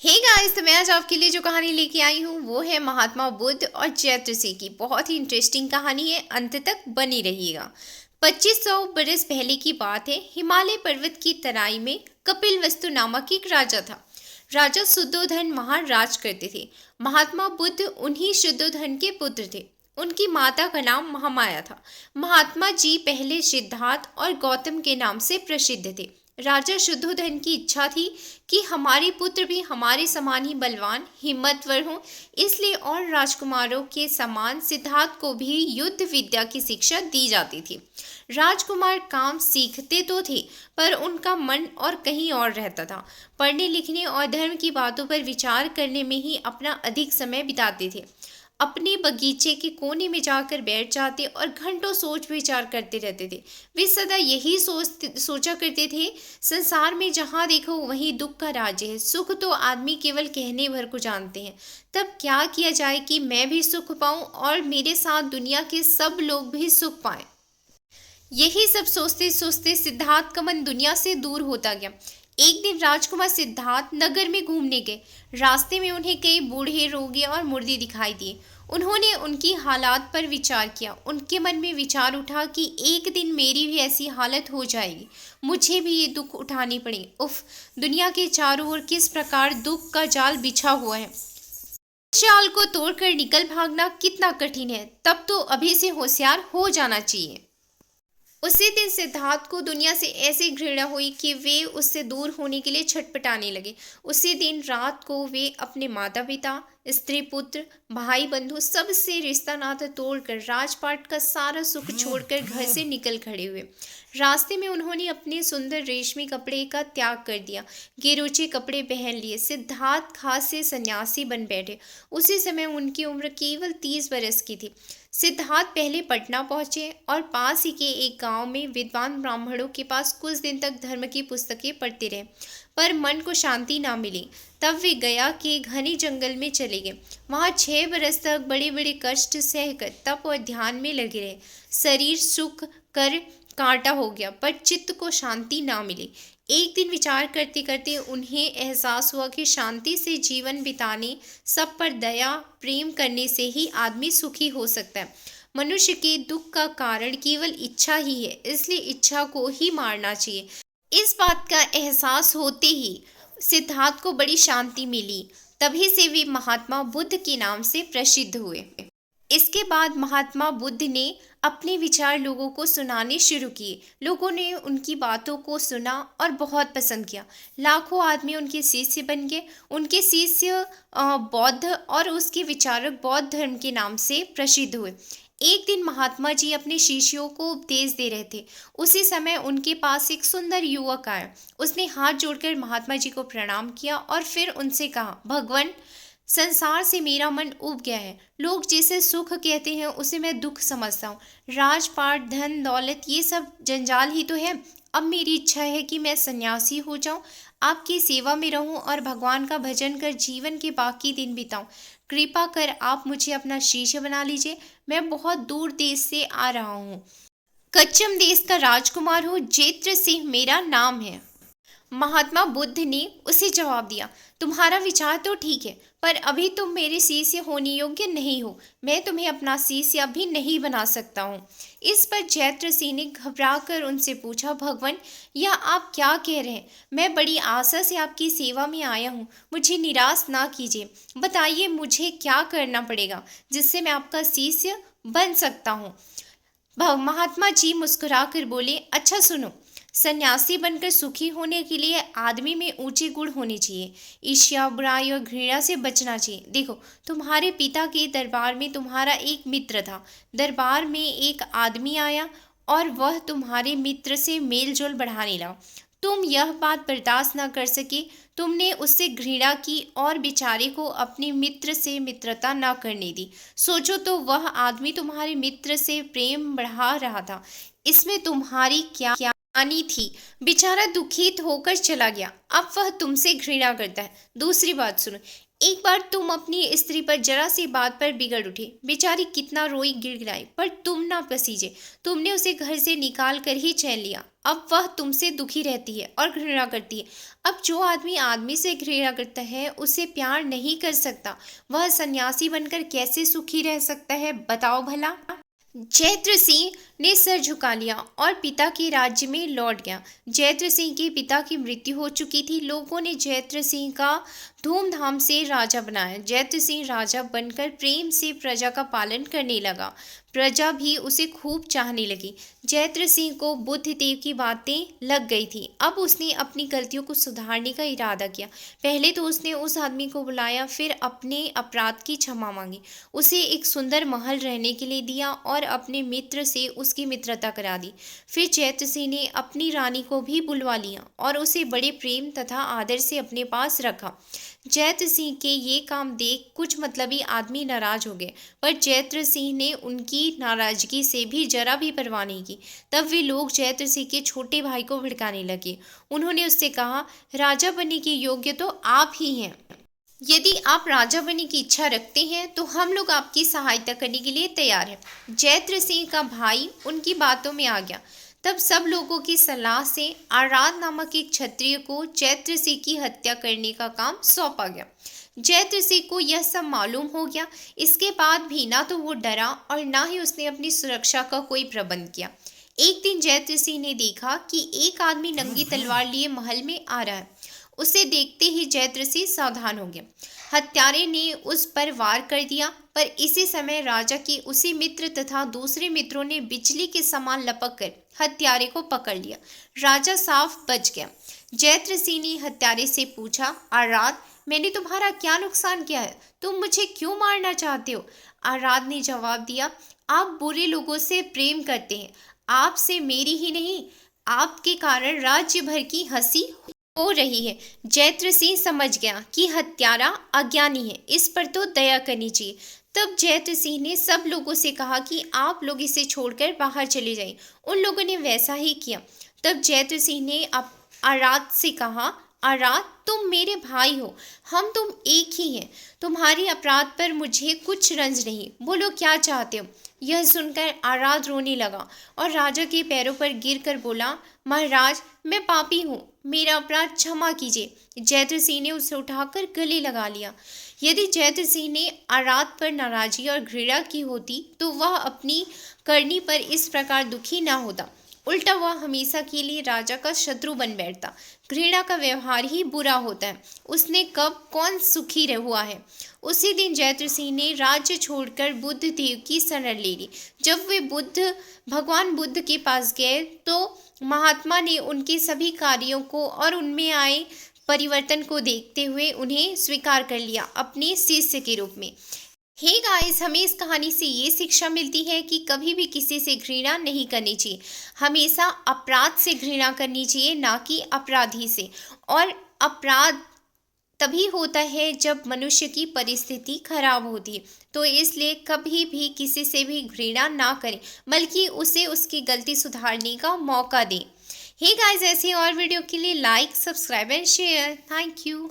Hey guys, तो मैं आज आपके लिए जो कहानी लेके आई हूँ वो है महात्मा बुद्ध और जयत्रसी की। बहुत ही इंटरेस्टिंग कहानी है, अंत तक बनी रहिएगा। 2500 बरस पहले की बात है। हिमालय पर्वत की तराई में कपिलवस्तु नामक एक राजा था। राजा शुद्धोधन वहां राज करते थे। महात्मा बुद्ध उन्हीं शुद्धोधन के पुत्र थे। उनकी माता का नाम महामाया था। महात्मा जी पहले सिद्धार्थ और गौतम के नाम से प्रसिद्ध थे। राजा शुद्धोधन की इच्छा थी कि हमारे पुत्र भी हमारे समान ही बलवान हिम्मतवर हों, इसलिए और राजकुमारों के समान सिद्धार्थ को भी युद्ध विद्या की शिक्षा दी जाती थी। राजकुमार काम सीखते तो थे, पर उनका मन और कहीं और रहता था। पढ़ने लिखने और धर्म की बातों पर विचार करने में ही अपना अधिक समय बिताते थे। अपने बगीचे के कोने में जाकर बैठ जाते और घंटों सोच विचार करते रहते थे। वे सदा यही सोचा करते थे, संसार में जहाँ देखो वहीं दुख का राज्य है। सुख तो आदमी केवल कहने भर को जानते हैं। तब क्या किया जाए कि मैं भी सुख पाऊं और मेरे साथ दुनिया के सब लोग भी सुख पाएं। यही सब सोचते सोचते सिद्धार्थ का मन दुनिया से दूर होता गया। एक दिन राजकुमार सिद्धार्थ नगर में घूमने गए। रास्ते में उन्हें कई बूढ़े, रोगी और मुर्दे दिखाई दिए। उन्होंने उनकी हालात पर विचार किया। उनके मन में विचार उठा कि एक दिन मेरी भी ऐसी हालत हो जाएगी, मुझे भी ये दुख उठानी पड़े। उफ, दुनिया के चारों ओर किस प्रकार दुख का जाल बिछा हुआ है। इस जाल को तोड़कर निकल भागना कितना कठिन है। तब तो अभी से होशियार हो जाना चाहिए। उसी दिन सिद्धार्थ को दुनिया से ऐसी घृणा हुई कि वे उससे दूर होने के लिए छटपटाने लगे। उसी दिन रात को वे अपने माता पिता, स्त्री पुत्र, भाई बंधु सबसे रिश्ता नाता तोड़कर राजपाट का सारा सुख छोड़कर घर से निकल खड़े हुए। रास्ते में उन्होंने अपने सुंदर रेशमी कपड़े का त्याग कर दिया, गेरुचे कपड़े पहन लिए। सिद्धार्थ खास से सन्यासी बन बैठे। उसी समय उनकी उम्र केवल 30 बरस की थी। सिद्धार्थ पहले पटना पहुंचे और पास ही के एक गांव में विद्वान ब्राह्मणों के पास कुछ दिन तक धर्म की पुस्तकें पढ़ते रहे, पर मन को शांति ना मिली। तब वे गया के घने जंगल में चले गए। वहां 6 बरस तक बड़े बड़े कष्ट सहकर तप और ध्यान में लगे रहे। शरीर सुख कर कांटा हो गया, पर चित्त को शांति ना मिली। एक दिन विचार करते करते उन्हें एहसास हुआ कि शांति से जीवन बिताने, सब पर दया प्रेम करने से ही आदमी सुखी हो सकता है। मनुष्य के दुख का कारण केवल इच्छा ही है, इसलिए इच्छा को ही मारना चाहिए। इस बात का एहसास होते ही सिद्धार्थ को बड़ी शांति मिली। तभी से वे महात्मा बुद्ध के नाम से प्रसिद्ध हुए। इसके बाद महात्मा बुद्ध ने अपने विचार लोगों को सुनाने शुरू किए। लोगों ने उनकी बातों को सुना और बहुत पसंद किया। लाखों आदमी उनके शिष्य बन गए। उनके शिष्य बौद्ध और उसके विचारक बौद्ध धर्म के नाम से प्रसिद्ध हुए। एक दिन महात्मा जी अपने शिष्यों को उपदेश दे रहे थे। उसी समय उनके पास एक सुंदर युवक आया। उसने हाथ जोड़कर महात्मा जी को प्रणाम किया और फिर उनसे कहा, भगवान, संसार से मेरा मन उब गया है। लोग जिसे सुख कहते हैं उसे मैं दुख समझता हूँ। राजपाट, धन दौलत, ये सब जंजाल ही तो है। अब मेरी इच्छा है कि मैं सन्यासी हो जाऊं, आपकी सेवा में रहूं और भगवान का भजन कर जीवन के बाकी दिन बिताऊं। कृपा कर आप मुझे अपना शिष्य बना लीजिए। मैं बहुत दूर देश से आ रहा हूँ। कच्चम देश का राजकुमार हूँ। जेत्र सिंह मेरा नाम है। महात्मा बुद्ध ने उसे जवाब दिया, तुम्हारा विचार तो ठीक है, पर अभी तुम मेरे शिष्य होने योग्य नहीं हो। मैं तुम्हें अपना शिष्य अभी नहीं बना सकता हूँ। इस पर जैत्र सिंह ने घबरा कर उनसे पूछा, भगवान, यह आप क्या कह रहे हैं? मैं बड़ी आशा से आपकी सेवा में आया हूँ, मुझे निराश ना कीजिए। बताइए मुझे क्या करना पड़ेगा जिससे मैं आपका शिष्य बन सकता हूँ। महात्मा जी मुस्कुराकर बोले, अच्छा सुनो, सन्यासी बनकर सुखी होने के लिए आदमी में ऊंचे गुण होने चाहिए। ईर्ष्या, बुराई और घृणा से बचना चाहिए। देखो, तुम्हारे पिता के दरबार में तुम्हारा एक मित्र था। दरबार में एक आदमी आया और वह तुम्हारे मित्र से मेल जोल बढ़ाने लगा। तुम यह बात बर्दाश्त न कर सके। तुमने उससे घृणा की और बेचारे को अपने मित्र से मित्रता न करने दी। सोचो तो, वह आदमी तुम्हारे मित्र से प्रेम बढ़ा रहा था। इसमें तुम्हारी क्या आनी थी। बेचारा दुखित होकर चला गया। अब वह तुमसे घृणा करता है। दूसरी बात सुनो, एक बार तुम अपनी स्त्री पर जरा सी बात पर बिगड़ उठे, बेचारी कितना रोई गिड़गिड़ाई, पर तुम ना पसीजे। तुमने उसे घर से निकाल कर ही चैन लिया। अब वह तुमसे दुखी रहती है और घृणा करती है। अब जो आदमी आदमी से घृणा करता है उसे प्यार नहीं कर सकता। वह सन्यासी बनकर कैसे सुखी रह सकता है, बताओ भला। जैत्र सिंह ने सर झुका लिया और पिता के राज्य में लौट गया। जैत्र सिंह के पिता की मृत्यु हो चुकी थी। लोगों ने जैत्र सिंह का धूमधाम से राजा बनाया। जैत्र सिंह राजा बनकर प्रेम से प्रजा का पालन करने लगा। प्रजा भी उसे खूब चाहने लगी। जैत्र सिंह को बुद्ध देव की बातें लग गई थी। अब उसने अपनी गलतियों को सुधारने का इरादा किया। पहले तो उसने उस आदमी को बुलाया, फिर अपने अपराध की क्षमा मांगी, उसे एक सुंदर महल रहने के लिए दिया और अपने मित्र से उसकी मित्रता करा दी। फिर जैत्र सिंह ने अपनी रानी को भी बुलवा लिया और उसे बड़े प्रेम तथा आदर से अपने पास रखा। जैत्र सिंह के ये काम देख कुछ मतलबी आदमी नाराज हो गए, पर जैत्र सिंह ने उनकी नाराजगी से भी जरा भी परवाह नहीं की। तब वे लोग जैत्र सिंह के छोटे भाई को भड़काने लगे। उन्होंने उससे कहा, राजा बनने के योग्य तो आप ही हैं। यदि आप राजा बनने की इच्छा रखते हैं तो हम लोग आपकी सहायता करने के लिए तैयार हैं। जैत्र सिंह का भाई उनकी बातों में आ गया। तब सब लोगों की सलाह से आराध नामक एक क्षत्रिय को जैत्र सिंह की हत्या करने का काम सौंपा गया। जैत्र सिंह को यह सब मालूम हो गया। इसके बाद भी ना तो वो डरा और ना ही उसने अपनी सुरक्षा का कोई प्रबंध किया। एक दिन जैत्र सिंह ने देखा कि एक आदमी नंगी तलवार लिए महल में आ रहा है। उसे देखते ही जैत्र सिंह सावधान हो गया। हत्यारे ने उस पर वार कर दिया, पर इसी समय राजा के उसी मित्र तथा दूसरे मित्रों ने बिजली के समान लपक कर हत्यारे को पकड़ लिया। राजा साफ बच गया। जैत्र सिंह ने हत्यारे से पूछा, आराध, मैंने तुम्हारा क्या नुकसान किया है? तुम मुझे क्यों मारना चाहते हो? आराध ने जवाब दिया, आप बुरे लोगों से प्रेम करते हैं। आपसे मेरी ही नहीं, आपके कारण राज्य भर की हंसी हो रही है। जैत्र सिंह समझ गया कि हत्यारा अज्ञानी है, इस पर तो दया करनी चाहिए। तब जैत्र सिंह ने सब लोगों से कहा कि आप लोग इसे छोड़कर बाहर चले जाएं। उन लोगों ने वैसा ही किया। तब जैत्र सिंह ने आराध से कहा, आराध, तुम मेरे भाई हो, हम तुम एक ही हैं। तुम्हारे अपराध पर मुझे कुछ रंज नहीं, बोलो क्या चाहते हो। यह सुनकर आराध रोने लगा और राजा के पैरों पर गिरकर बोला, महाराज, मैं पापी हूँ, मेरा अपराध क्षमा कीजिए। जैत्र सिंह ने उसे उठाकर गले लगा लिया। यदि जैत्र सिंह ने आराध पर नाराजगी और घृणा की होती तो वह अपनी करनी पर इस प्रकार दुखी ना होता। उल्टा वह हमेशा के लिए राजा का शत्रु बन बैठता। घृणा का व्यवहार ही बुरा होता है। उसने कब कौन सुखी हुआ है। उसी दिन जैत्र सिंह ने राज्य छोड़कर बुद्ध देव की शरण ले ली। जब वे भगवान बुद्ध के पास गए तो महात्मा ने उनके सभी कार्यों को और उनमें आए परिवर्तन को देखते हुए उन्हें स्वीकार कर लिया अपने शिष्य के रूप में। हे गाइस, हमें इस कहानी से ये शिक्षा मिलती है कि कभी भी किसी से घृणा नहीं करनी चाहिए। हमेशा अपराध से घृणा करनी चाहिए, ना कि अपराधी से। और अपराध तभी होता है जब मनुष्य की परिस्थिति खराब होती है। तो इसलिए कभी भी किसी से भी घृणा ना करें, बल्कि उसे उसकी गलती सुधारने का मौका दें। हे गाइस, ऐसे और वीडियो के लिए like, subscribe and share. Thank you.